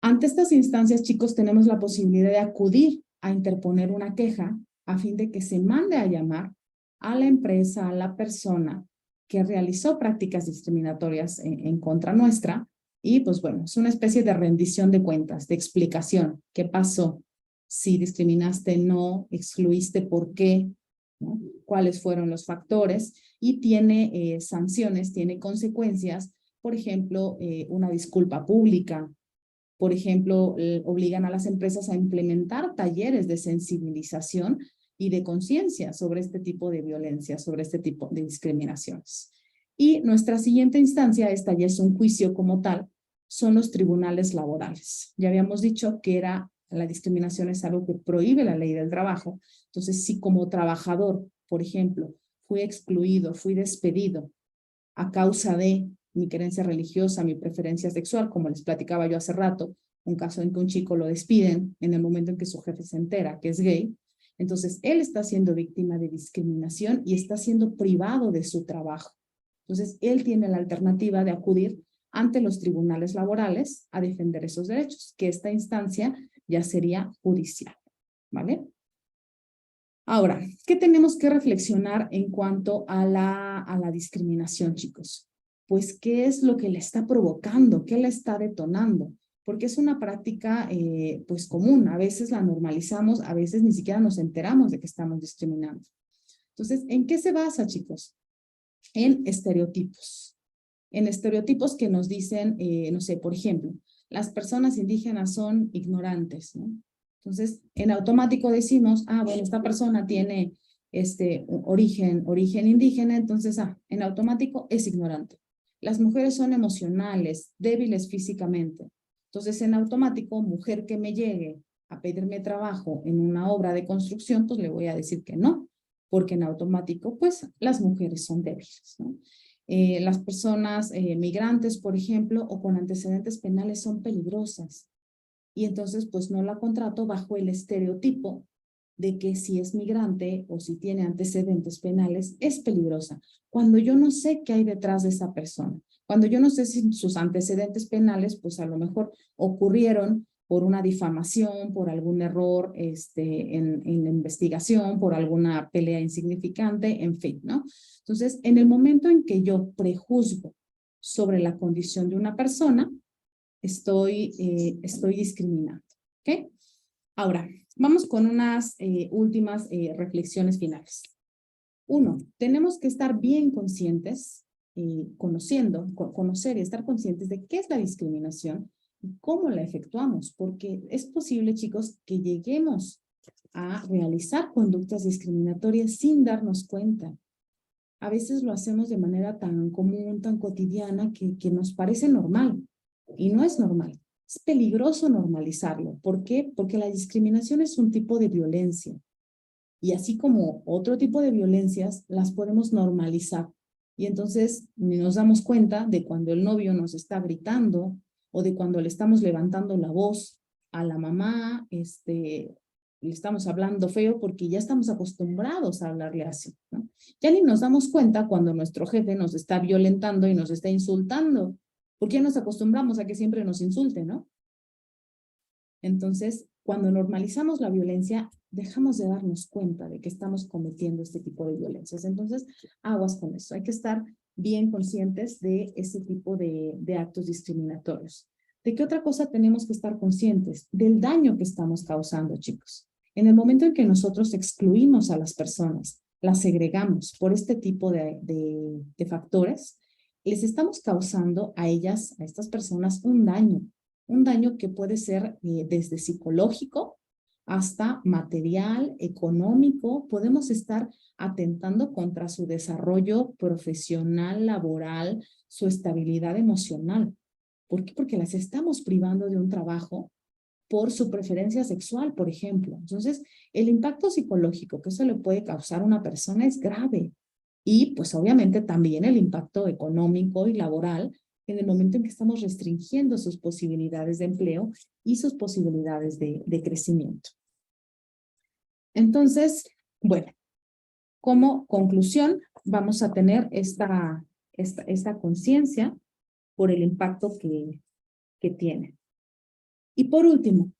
Ante estas instancias, chicos, tenemos la posibilidad de acudir a interponer una queja a fin de que se mande a llamar a la empresa, a la persona que realizó prácticas discriminatorias en contra nuestra. Y pues bueno, es una especie de rendición de cuentas, de explicación. ¿Qué pasó? Si discriminaste, no, excluiste, ¿por qué? ¿No? ¿Cuáles fueron los factores? Y tiene sanciones, tiene consecuencias. Por ejemplo, una disculpa pública. Por ejemplo, obligan a las empresas a implementar talleres de sensibilización y de conciencia sobre este tipo de violencia, sobre este tipo de discriminaciones. Y nuestra siguiente instancia, esta ya es un juicio como tal, son los tribunales laborales. Ya habíamos dicho que la discriminación es algo que prohíbe la ley del trabajo. Entonces, si como trabajador, por ejemplo, fui excluido, fui despedido a causa de mi creencia religiosa, mi preferencia sexual, como les platicaba yo hace rato, un caso en que un chico lo despiden en el momento en que su jefe se entera que es gay, entonces él está siendo víctima de discriminación y está siendo privado de su trabajo. Entonces él tiene la alternativa de acudir ante los tribunales laborales a defender esos derechos, que esta instancia ya sería judicial, ¿vale? Ahora, ¿qué tenemos que reflexionar en cuanto a la discriminación, chicos? Pues, ¿qué es lo que le está provocando? ¿Qué le está detonando? Porque es una práctica, pues, común. A veces la normalizamos, a veces ni siquiera nos enteramos de que estamos discriminando. Entonces, ¿en qué se basa, chicos? En estereotipos. En estereotipos que nos dicen, no sé, por ejemplo, las personas indígenas son ignorantes, ¿no? Entonces, en automático decimos, bueno, esta persona tiene origen indígena, entonces, en automático es ignorante. Las mujeres son emocionales, débiles físicamente. Entonces, en automático, mujer que me llegue a pedirme trabajo en una obra de construcción, pues le voy a decir que no, porque en automático, pues, las mujeres son débiles, ¿no? Las personas migrantes, por ejemplo, o con antecedentes penales son peligrosas. Y entonces, pues no la contrato bajo el estereotipo de que si es migrante o si tiene antecedentes penales, es peligrosa. Cuando yo no sé qué hay detrás de esa persona, cuando yo no sé si sus antecedentes penales, pues a lo mejor ocurrieron por una difamación, por algún error en la investigación, por alguna pelea insignificante, en fin, ¿no? Entonces, en el momento en que yo prejuzgo sobre la condición de una persona, estoy discriminando, ¿ok? Ahora, vamos con unas últimas reflexiones finales. Uno, tenemos que estar bien conscientes, conocer y estar conscientes de qué es la discriminación y cómo la efectuamos, porque es posible, chicos, que lleguemos a realizar conductas discriminatorias sin darnos cuenta. A veces lo hacemos de manera tan común, tan cotidiana, que nos parece normal. Y no es normal. Es peligroso normalizarlo. ¿Por qué? Porque la discriminación es un tipo de violencia. Y así como otro tipo de violencias, las podemos normalizar. Y entonces ni nos damos cuenta de cuando el novio nos está gritando o de cuando le estamos levantando la voz a la mamá, le estamos hablando feo porque ya estamos acostumbrados a hablarle así, ¿no? Ya ni nos damos cuenta cuando nuestro jefe nos está violentando y nos está insultando, porque ya nos acostumbramos a que siempre nos insulte, ¿no? Entonces, cuando normalizamos la violencia, dejamos de darnos cuenta de que estamos cometiendo este tipo de violencias. Entonces, aguas con eso. Hay que estar bien conscientes de ese tipo de actos discriminatorios. ¿De qué otra cosa tenemos que estar conscientes? Del daño que estamos causando, chicos. En el momento en que nosotros excluimos a las personas, las segregamos por este tipo de factores, les estamos causando a ellas, a estas personas, un daño que puede ser desde psicológico hasta material, económico. Podemos estar atentando contra su desarrollo profesional, laboral, su estabilidad emocional. ¿Por qué? Porque las estamos privando de un trabajo por su preferencia sexual, por ejemplo. Entonces, el impacto psicológico que eso le puede causar a una persona es grave. Y pues obviamente también el impacto económico y laboral en el momento en que estamos restringiendo sus posibilidades de empleo y sus posibilidades de crecimiento. Entonces, bueno, como conclusión, vamos a tener esta conciencia por el impacto que tiene. Y por último,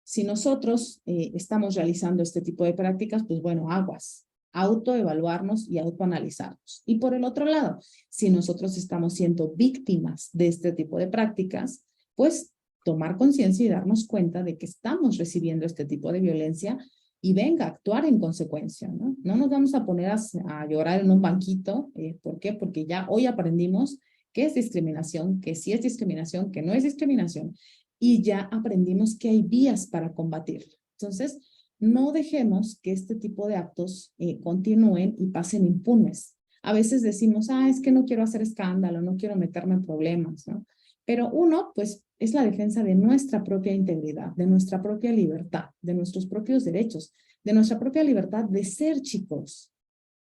si nosotros estamos realizando este tipo de prácticas, pues bueno, aguas. autoevaluarnos y autoanalizarnos. Y por el otro lado, si nosotros estamos siendo víctimas de este tipo de prácticas, pues tomar conciencia y darnos cuenta de que estamos recibiendo este tipo de violencia y venga, actuar en consecuencia, ¿no? No nos vamos a poner a llorar en un banquito. ¿Por qué? Porque ya hoy aprendimos qué es discriminación, que sí es discriminación, que no es discriminación, y ya aprendimos que hay vías para combatirlo. Entonces, no dejemos que este tipo de actos continúen y pasen impunes. A veces decimos, es que no quiero hacer escándalo, no quiero meterme en problemas, ¿no? Pero uno, pues, es la defensa de nuestra propia integridad, de nuestra propia libertad, de nuestros propios derechos, de nuestra propia libertad de ser, chicos,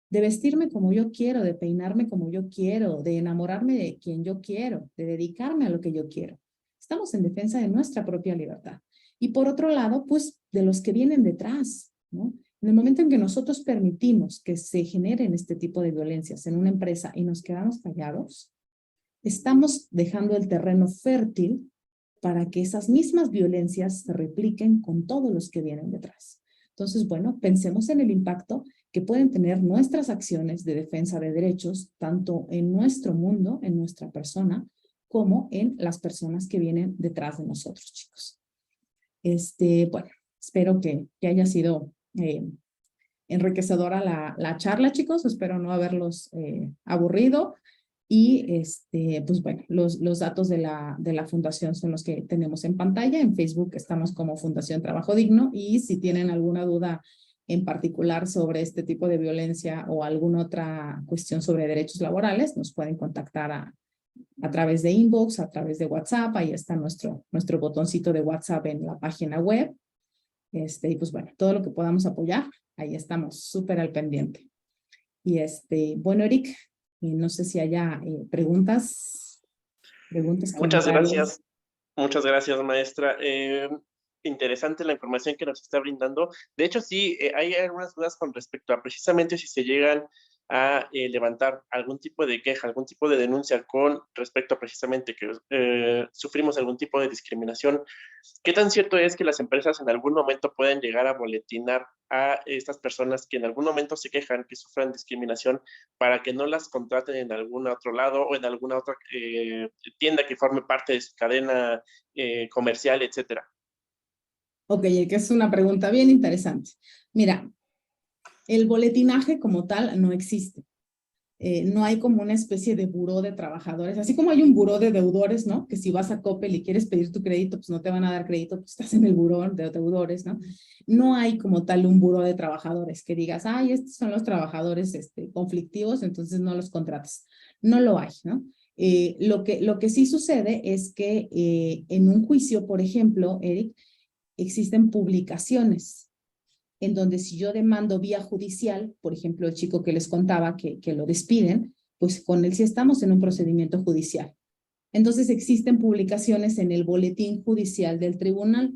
de vestirme como yo quiero, de peinarme como yo quiero, de enamorarme de quien yo quiero, de dedicarme a lo que yo quiero. Estamos en defensa de nuestra propia libertad. Y por otro lado, pues de los que vienen detrás, ¿no? En el momento en que nosotros permitimos que se generen este tipo de violencias en una empresa y nos quedamos callados, estamos dejando el terreno fértil para que esas mismas violencias se repliquen con todos los que vienen detrás. Entonces, bueno, pensemos en el impacto que pueden tener nuestras acciones de defensa de derechos, tanto en nuestro mundo, en nuestra persona, como en las personas que vienen detrás de nosotros, chicos. Bueno, espero que haya sido enriquecedora la charla, chicos. Espero no haberlos aburrido. Y pues bueno, los datos de la fundación son los que tenemos en pantalla. En Facebook estamos como Fundación Trabajo Digno, y si tienen alguna duda en particular sobre este tipo de violencia o alguna otra cuestión sobre derechos laborales, nos pueden contactar a través de inbox, a través de WhatsApp. Ahí está nuestro botoncito de WhatsApp en la página web. Y pues bueno, todo lo que podamos apoyar, ahí estamos súper al pendiente. Y bueno, Eric, no sé si haya preguntas, comentarios. Muchas gracias, maestra. Interesante la información que nos está brindando. De hecho, sí, hay algunas dudas con respecto a precisamente si se llegan a levantar algún tipo de queja, algún tipo de denuncia con respecto a precisamente que sufrimos algún tipo de discriminación. ¿Qué tan cierto es que las empresas en algún momento pueden llegar a boletinar a estas personas que en algún momento se quejan que sufran discriminación para que no las contraten en algún otro lado o en alguna otra tienda que forme parte de su cadena comercial, etcétera? Ok, que es una pregunta bien interesante. Mira, el boletinaje como tal no existe. No hay como una especie de buró de trabajadores, así como hay un buró de deudores, ¿no? Que si vas a Coppel y quieres pedir tu crédito, pues no te van a dar crédito, pues estás en el buró de deudores, ¿no? No hay como tal un buró de trabajadores que digas, estos son los trabajadores conflictivos, entonces no los contratas. No lo hay, ¿no? Lo que sí sucede es que en un juicio, por ejemplo, Eric, existen publicaciones en donde si yo demando vía judicial, por ejemplo, el chico que les contaba que lo despiden, pues con él sí estamos en un procedimiento judicial. Entonces existen publicaciones en el boletín judicial del tribunal,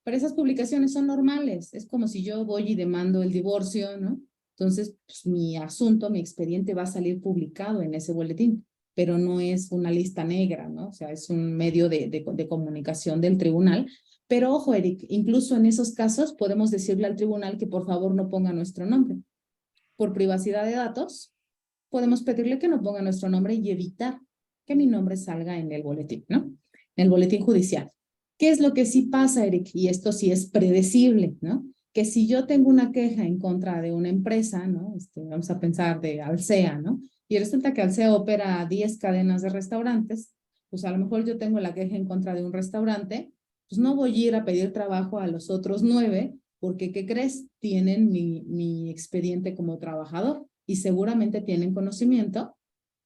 pero esas publicaciones son normales. Es como si yo voy y demando el divorcio, ¿no? Entonces, pues, mi asunto, mi expediente va a salir publicado en ese boletín, pero no es una lista negra, ¿no? O sea, es un medio de comunicación del tribunal. Pero ojo, Eric, incluso en esos casos podemos decirle al tribunal que por favor no ponga nuestro nombre. Por privacidad de datos, podemos pedirle que no ponga nuestro nombre y evitar que mi nombre salga en el boletín, ¿no? En el boletín judicial. ¿Qué es lo que sí pasa, Eric? Y esto sí es predecible, ¿no? Que si yo tengo una queja en contra de una empresa, ¿no? Vamos a pensar de Alsea, ¿no? Y resulta que Alsea opera 10 cadenas de restaurantes, pues a lo mejor yo tengo la queja en contra de un restaurante, pues no voy a ir a pedir trabajo a los otros 9, porque, ¿qué crees? Tienen mi expediente como trabajador y seguramente tienen conocimiento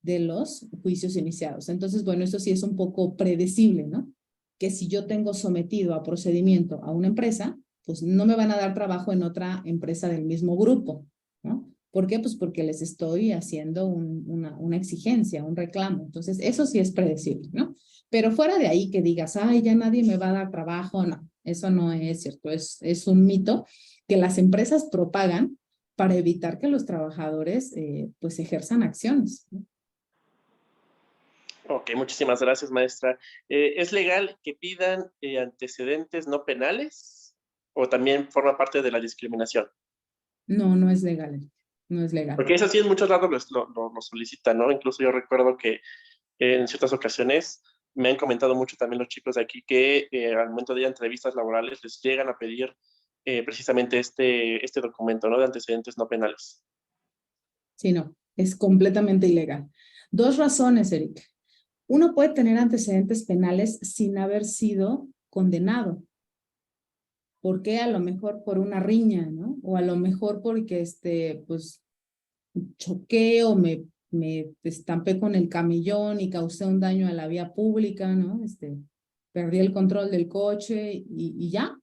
de los juicios iniciados. Entonces, bueno, eso sí es un poco predecible, ¿no? Que si yo tengo sometido a procedimiento a una empresa, pues no me van a dar trabajo en otra empresa del mismo grupo, ¿no? ¿Por qué? Pues porque les estoy haciendo una exigencia, un reclamo. Entonces, eso sí es predecible, ¿no? Pero fuera de ahí que digas, ya nadie me va a dar trabajo, no, eso no es cierto, es un mito que las empresas propagan para evitar que los trabajadores pues ejerzan acciones, ¿no? Ok, muchísimas gracias, maestra. ¿Es legal que pidan antecedentes no penales o también forma parte de la discriminación? No, no es legal. no es legal. Porque eso sí en muchos lados lo solicitan, ¿no? Incluso yo recuerdo que en ciertas ocasiones me han comentado mucho también los chicos de aquí que al momento de ir a entrevistas laborales les llegan a pedir precisamente este documento, ¿no? De antecedentes no penales. Sí, no, es completamente ilegal. Dos razones, Eric. Uno puede tener antecedentes penales sin haber sido condenado. ¿Por qué? A lo mejor por una riña, ¿no? O a lo mejor porque pues choqué o me estampé con el camellón y causé un daño a la vía pública, ¿no? Perdí el control del coche y ya.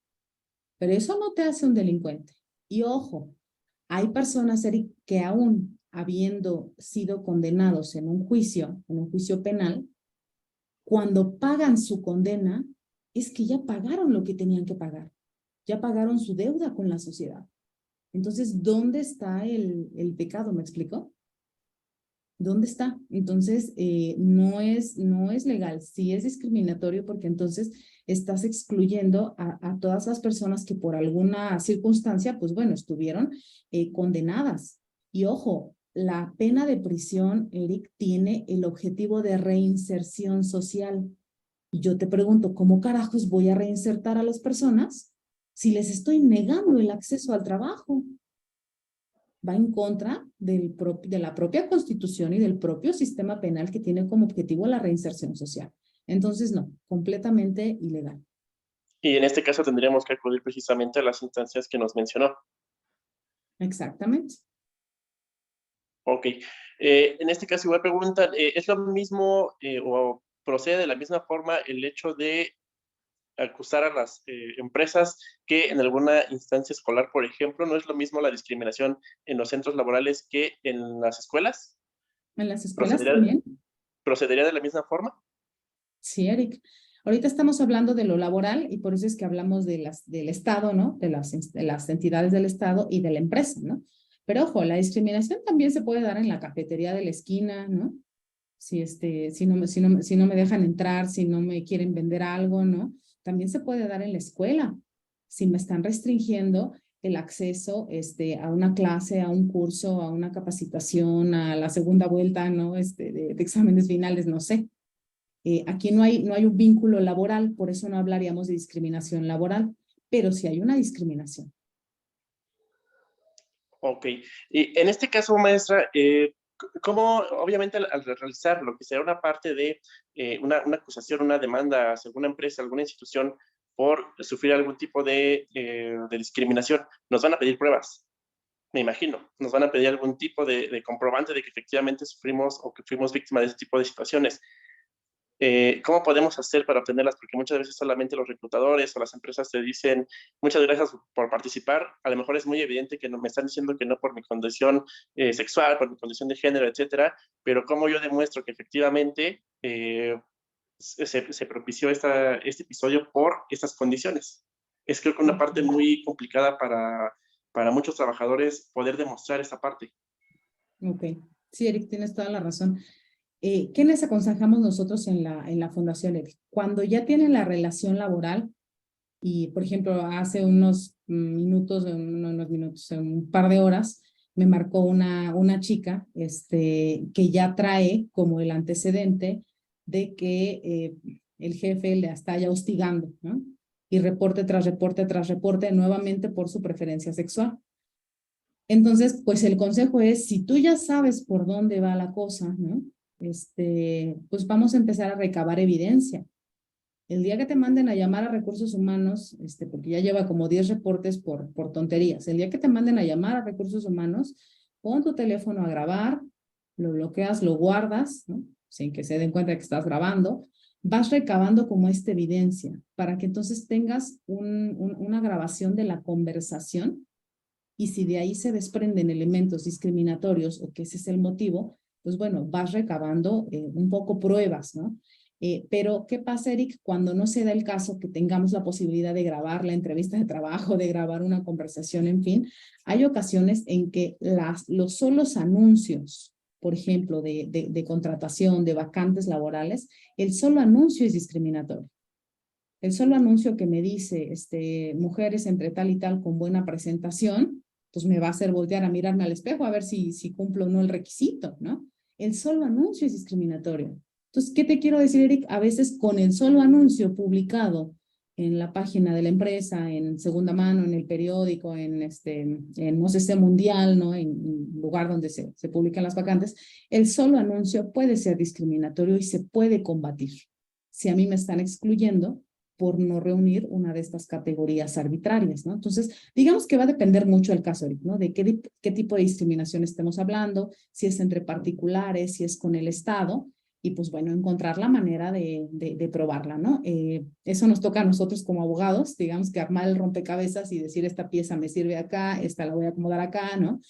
Pero eso no te hace un delincuente. Y ojo, hay personas, Eric, que aún habiendo sido condenados en un juicio penal, cuando pagan su condena, es que ya pagaron lo que tenían que pagar. Ya pagaron su deuda con la sociedad. Entonces, ¿dónde está el pecado? ¿Me explico? ¿Dónde está? Entonces, no es legal, sí es discriminatorio porque entonces estás excluyendo a todas las personas que por alguna circunstancia, pues bueno, estuvieron condenadas. Y ojo, la pena de prisión, Eric, tiene el objetivo de reinserción social. Y yo te pregunto, ¿cómo carajos voy a reinsertar a las personas si les estoy negando el acceso al trabajo? Va en contra de la propia Constitución y del propio sistema penal que tiene como objetivo la reinserción social. Entonces, no, completamente ilegal. Y en este caso tendríamos que acudir precisamente a las instancias que nos mencionó. Exactamente. Ok. En este caso, igual preguntan, ¿es lo mismo o procede de la misma forma el hecho de acusar a las empresas que en alguna instancia escolar, por ejemplo, no es lo mismo la discriminación en los centros laborales que en las escuelas? En las escuelas ¿Procedería, también. procedería de la misma forma? Sí, Eric. Ahorita estamos hablando de lo laboral y por eso es que hablamos del Estado, ¿no? De las entidades del Estado y de la empresa, ¿no? Pero ojo, la discriminación también se puede dar en la cafetería de la esquina, ¿no? Si no me dejan entrar, si no me quieren vender algo, ¿no? También se puede dar en la escuela. Si me están restringiendo el acceso a una clase, a un curso, a una capacitación, a la segunda vuelta, ¿no? De exámenes finales, no sé. Aquí no hay un vínculo laboral, por eso no hablaríamos de discriminación laboral, pero sí hay una discriminación. Ok. Y en este caso, maestra, ¿cómo, obviamente, al realizar lo que será una parte de una acusación, una demanda hacia alguna empresa, alguna institución por sufrir algún tipo de discriminación, nos van a pedir pruebas? Me imagino, nos van a pedir algún tipo de comprobante de que efectivamente sufrimos o que fuimos víctimas de ese tipo de situaciones. ¿Cómo podemos hacer para obtenerlas? Porque muchas veces solamente los reclutadores o las empresas te dicen muchas gracias por participar. A lo mejor es muy evidente que no, me están diciendo que no por mi condición sexual, por mi condición de género, etcétera, pero ¿cómo yo demuestro que efectivamente se propició este episodio por estas condiciones? Es creo que una parte muy complicada para muchos trabajadores poder demostrar esta parte. Ok, sí, Eric, tienes toda la razón. ¿Qué les aconsejamos nosotros en la Fundación Eric? Cuando ya tienen la relación laboral y, por ejemplo, hace un par de horas, me marcó una chica que ya trae como el antecedente de que el jefe le está ya hostigando, ¿no? Y reporte tras reporte tras reporte nuevamente por su preferencia sexual. Entonces, pues el consejo es, si tú ya sabes por dónde va la cosa, ¿no? Pues vamos a empezar a recabar evidencia. El día que te manden a llamar a recursos humanos, porque ya lleva como 10 reportes por tonterías, el día que te manden a llamar a recursos humanos, pon tu teléfono a grabar, lo bloqueas, lo guardas, ¿no? Sin que se den cuenta que estás grabando, vas recabando como esta evidencia para que entonces tengas una grabación de la conversación y si de ahí se desprenden elementos discriminatorios o que ese es el motivo, pues bueno, vas recabando un poco pruebas, ¿no? Pero, ¿qué pasa, Eric, cuando no se da el caso que tengamos la posibilidad de grabar la entrevista de trabajo, de grabar una conversación, en fin? Hay ocasiones en que los solos anuncios, por ejemplo, de contratación, de vacantes laborales, el solo anuncio es discriminatorio. El solo anuncio que me dice, mujeres entre tal y tal con buena presentación, pues me va a hacer voltear a mirarme al espejo a ver si cumplo o no el requisito, ¿no? El solo anuncio es discriminatorio. Entonces, ¿qué te quiero decir, Eric? A veces con el solo anuncio publicado en la página de la empresa, en segunda mano, en el periódico, en no sé, mundial, ¿no? En lugar donde se publican las vacantes, el solo anuncio puede ser discriminatorio y se puede combatir. Si a mí me están excluyendo por no reunir una de estas categorías arbitrarias, ¿no? Entonces, digamos que va a depender mucho el caso, ¿no? De qué tipo de discriminación estemos hablando, si es entre particulares, si es con el Estado, y pues bueno, encontrar la manera de probarla, ¿no? Eso nos toca a nosotros como abogados, digamos que armar el rompecabezas y decir esta pieza me sirve acá, esta la voy a acomodar acá, ¿no?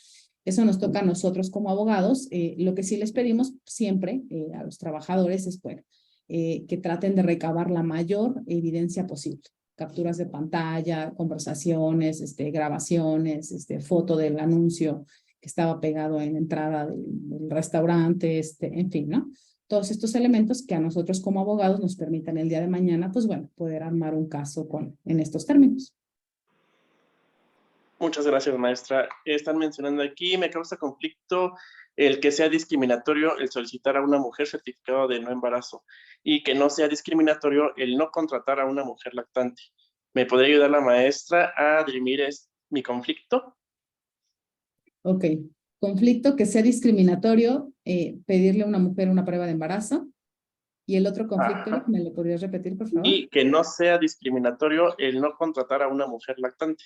Eso nos toca a nosotros como abogados. Lo que sí les pedimos siempre a los trabajadores es, bueno, que traten de recabar la mayor evidencia posible. Capturas de pantalla, conversaciones, grabaciones, foto del anuncio que estaba pegado en la entrada del restaurante, en fin, ¿no? Todos estos elementos que a nosotros como abogados nos permitan el día de mañana, pues bueno, poder armar un caso en estos términos. Muchas gracias, maestra. Están mencionando aquí, me causa conflicto el que sea discriminatorio el solicitar a una mujer certificado de no embarazo y que no sea discriminatorio el no contratar a una mujer lactante. ¿Me podría ayudar la maestra a dirimir mi conflicto? Ok. Conflicto que sea discriminatorio, pedirle a una mujer una prueba de embarazo. Y el otro conflicto, Eric, ¿me lo podrías repetir, por favor? Y que no sea discriminatorio el no contratar a una mujer lactante.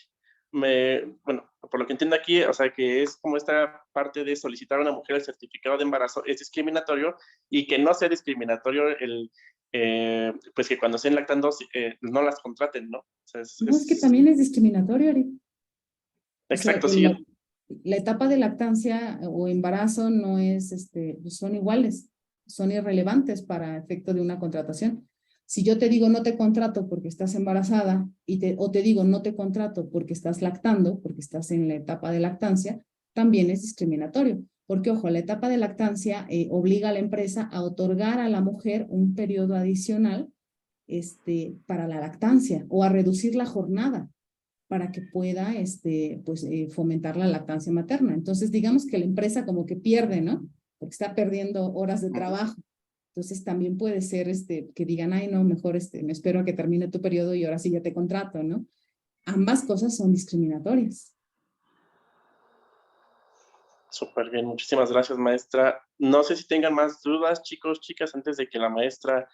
Bueno, por lo que entiendo aquí, o sea, que es como esta parte de solicitar a una mujer el certificado de embarazo es discriminatorio y que no sea discriminatorio pues que cuando estén lactando no las contraten, ¿no? O sea, No, es que también es discriminatorio, Eric. O sea, exacto, sí. la etapa de lactancia o embarazo no es, son iguales, son irrelevantes para efecto de una contratación. Si yo te digo no te contrato porque estás embarazada o te digo no te contrato porque estás lactando, porque estás en la etapa de lactancia, también es discriminatorio. Porque, ojo, la etapa de lactancia obliga a la empresa a otorgar a la mujer un periodo adicional para la lactancia o a reducir la jornada para que pueda pues, fomentar la lactancia materna. Entonces, digamos que la empresa como que pierde, ¿no? Porque está perdiendo horas de trabajo. Entonces, también puede ser que digan, ay, no, mejor me espero a que termine tu periodo y ahora sí ya te contrato, ¿no? Ambas cosas son discriminatorias. Súper bien, muchísimas gracias, maestra. No sé si tengan más dudas, chicos, chicas, antes de que la maestra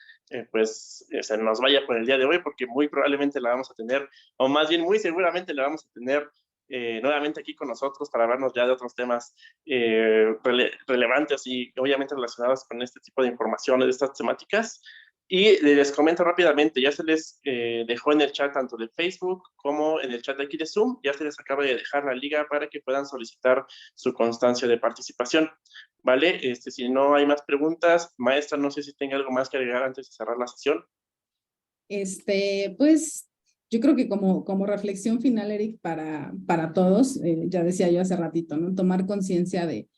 se nos vaya por el día de hoy, porque muy probablemente la vamos a tener, o más bien muy seguramente la vamos a tener nuevamente aquí con nosotros para hablarnos ya de otros temas relevantes y obviamente relacionados con este tipo de informaciones, de estas temáticas. Y les comento rápidamente, ya se les dejó en el chat tanto de Facebook como en el chat de aquí de Zoom, ya se les acaba de dejar la liga para que puedan solicitar su constancia de participación, ¿vale? Si no hay más preguntas, maestra, no sé si tenga algo más que agregar antes de cerrar la sesión. Pues yo creo que como reflexión final, Eric, para todos, ya decía yo hace ratito, ¿no? Tomar conciencia de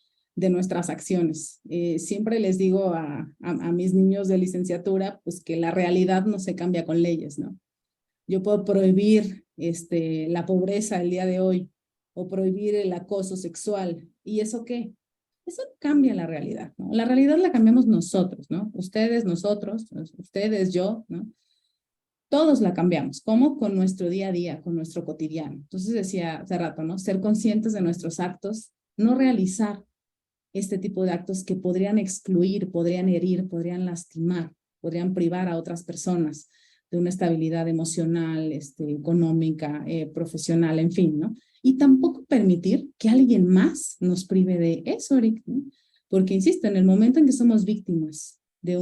nuestras acciones. Siempre les digo a mis niños de licenciatura, pues que la realidad no se cambia con leyes, ¿no? Yo puedo prohibir la pobreza el día de hoy o prohibir el acoso sexual. ¿Y eso qué? Eso cambia la realidad, ¿no? La realidad la cambiamos nosotros, ¿no? Ustedes, nosotros, ustedes, yo, ¿no? Todos la cambiamos. ¿Cómo? Con nuestro día a día, con nuestro cotidiano. Entonces decía hace rato, ¿no? Ser conscientes de nuestros actos, no realizar este tipo de actos que podrían excluir, podrían herir, podrían lastimar, podrían privar a otras personas de una estabilidad emocional, económica, profesional, en fin, ¿no? Y tampoco permitir que alguien más nos prive de eso, Eric, ¿no? Porque, insisto, en el momento en que somos víctimas de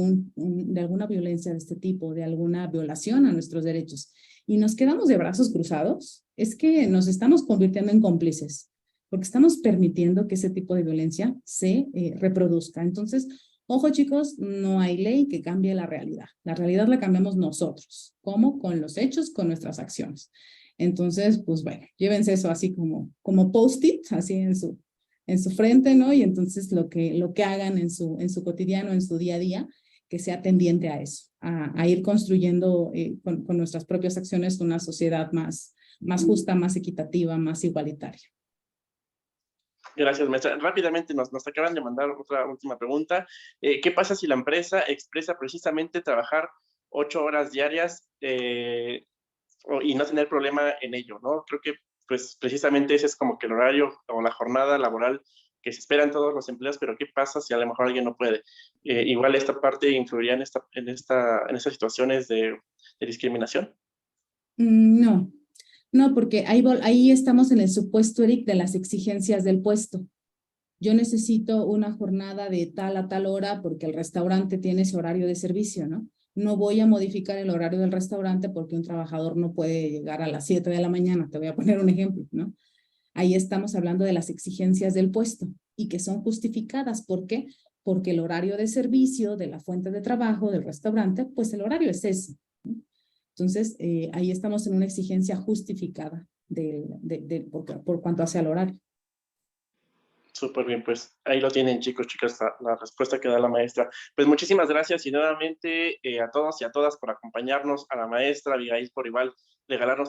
alguna violencia de este tipo, de alguna violación a nuestros derechos, y nos quedamos de brazos cruzados, es que nos estamos convirtiendo en cómplices, porque estamos permitiendo que ese tipo de violencia se reproduzca. Entonces, ojo chicos, no hay ley que cambie la realidad. La realidad la cambiamos nosotros. ¿Cómo? Con los hechos, con nuestras acciones. Entonces, pues bueno, llévense eso así como post-it, así en su frente, ¿no? Y entonces lo que hagan en su cotidiano, en su día a día, que sea tendiente a eso, a ir construyendo con nuestras propias acciones una sociedad más justa, más equitativa, más igualitaria. Gracias, maestra. Rápidamente nos acaban de mandar otra última pregunta. ¿Qué pasa si la empresa expresa precisamente trabajar 8 horas diarias y no tener problema en ello, ¿no? Creo que pues precisamente ese es como que el horario o la jornada laboral que se espera en todos los empleos, pero ¿qué pasa si a lo mejor alguien no puede? Igual esta parte influiría en estas situaciones de discriminación. No, no, porque ahí estamos en el supuesto, Eric, de las exigencias del puesto. Yo necesito una jornada de tal a tal hora porque el restaurante tiene ese horario de servicio, ¿no? No voy a modificar el horario del restaurante porque un trabajador no puede llegar a las 7 de la mañana. Te voy a poner un ejemplo, ¿no? Ahí estamos hablando de las exigencias del puesto y que son justificadas. ¿Por qué? Porque el horario de servicio de la fuente de trabajo del restaurante, pues el horario es ese, ¿no? Entonces, ahí estamos en una exigencia justificada por cuanto hace al horario. Súper bien, pues ahí lo tienen, chicos, chicas, la respuesta que da la maestra. Pues muchísimas gracias y nuevamente a todos y a todas por acompañarnos, a la maestra Abigail por igual regalarnos